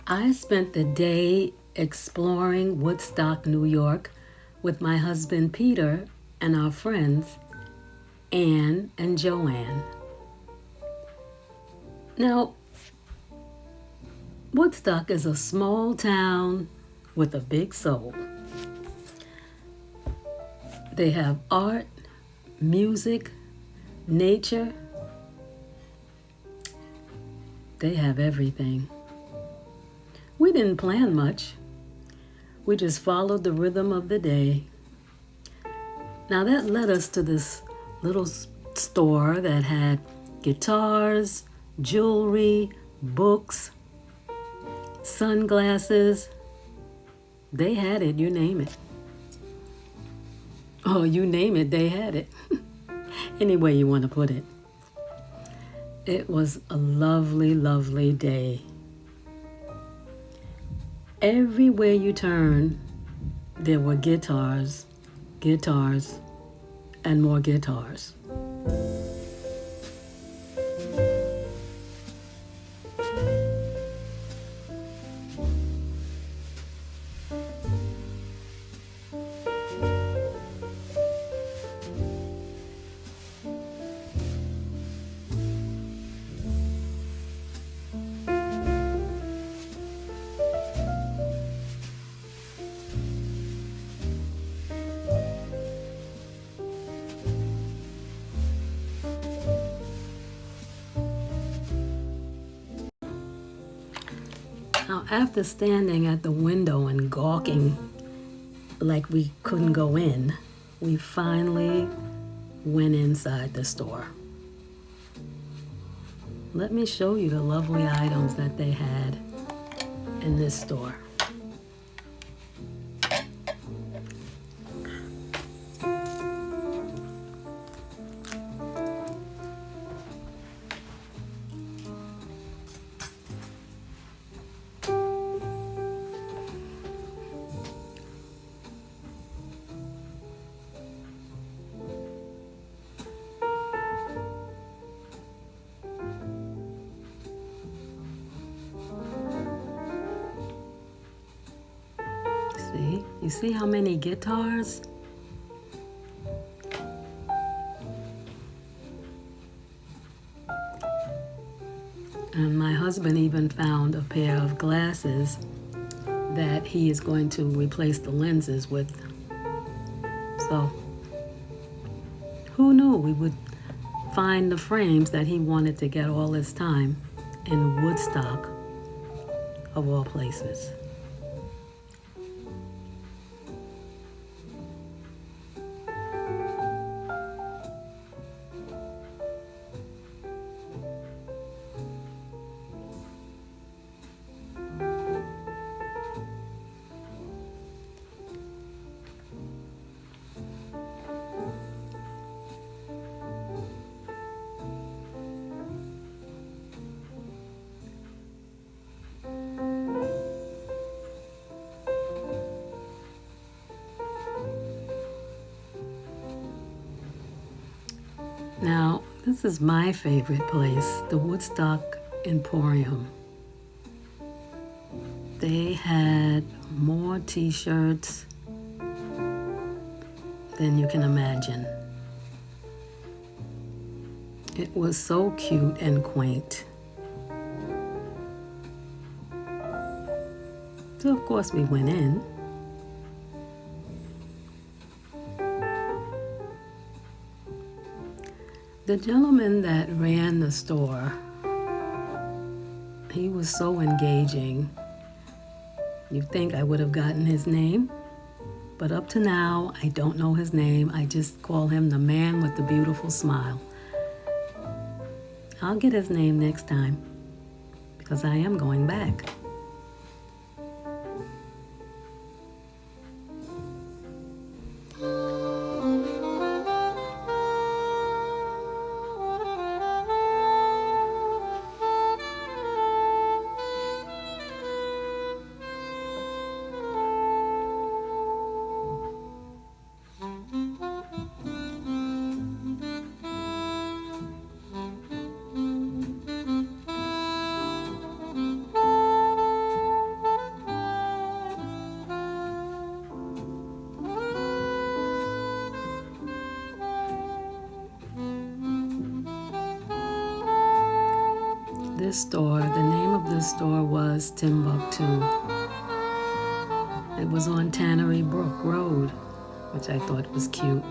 I spent the day exploring Woodstock, New York with my husband Peter and our friends Anne and Joann. Now, Woodstock is a small town with a big soul. They have art, music, nature. They have everything. We didn't plan much. We just followed the rhythm of the day. Now that led us to this little store that had guitars, jewelry, books, sunglasses. They had it, you name it. Oh, you name it, they had it. Any way you want to put it. It was a lovely, lovely day. Everywhere you turn, there were guitars, guitars, and more guitars. Now, after standing at the window and gawking like we couldn't go in, we finally went inside the store. Let me show you the lovely items that they had in this store. See? You see how many guitars? And my husband even found a pair of glasses that he is going to replace the lenses with. So, who knew we would find the frames that he wanted to get all this time in Woodstock, of all places. Now, this is my favorite place, the Woodstock Emporium. They had more t-shirts than you can imagine. It was so cute and quaint. So of course we went in. The gentleman that ran the store, he was so engaging. You'd think I would have gotten his name, but up to now, I don't know his name. I just call him the man with the beautiful smile. I'll get his name next time because I am going back. this store. The name of this store was Timbuktu. It was on Tannery Brook Road, which I thought was cute.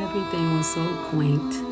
Everything was so quaint.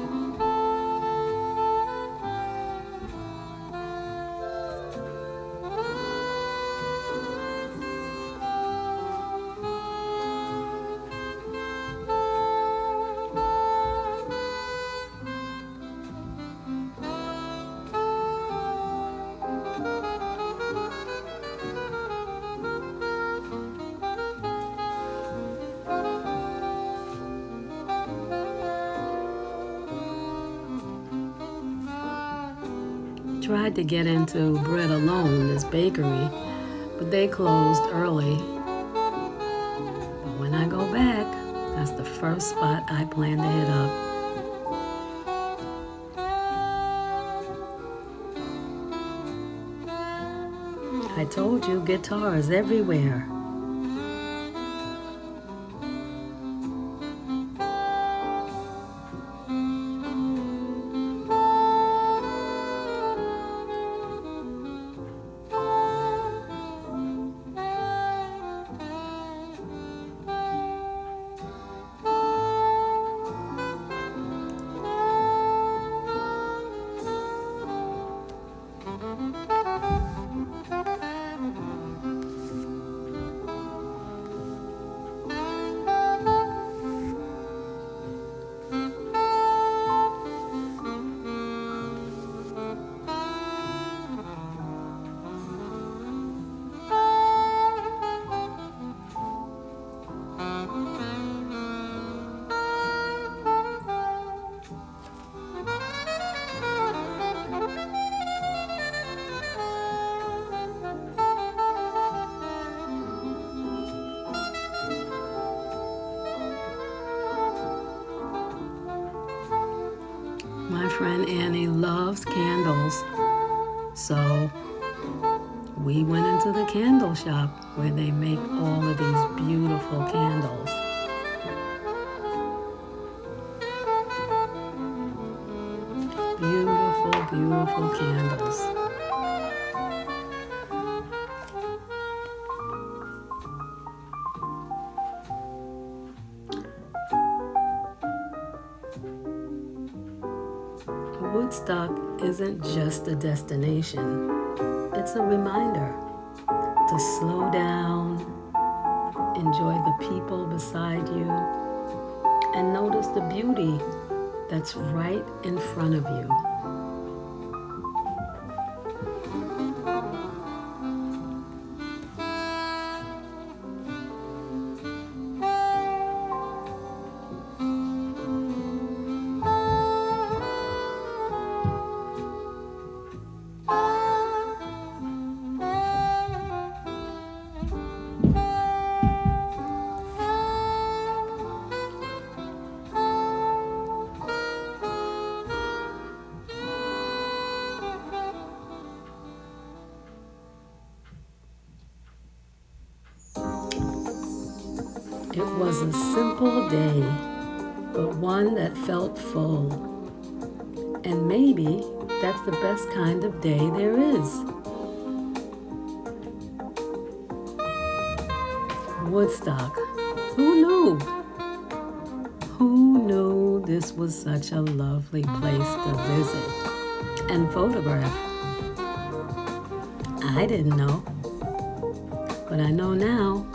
Tried to get into Bread Alone, this bakery, but they closed early. But when I go back, that's the first spot I plan to hit up. I told you, guitars everywhere. My friend Annie loves candles, so we went into the candle shop where they make all of these beautiful candles. Beautiful, beautiful candles. Woodstock isn't just a destination. It's a reminder to slow down, enjoy the people beside you, and notice the beauty that's right in front of you. It was a simple day, but one that felt full. And maybe that's the best kind of day there is. Woodstock. Who knew? Who knew this was such a lovely place to visit and photograph? I didn't know, but I know now.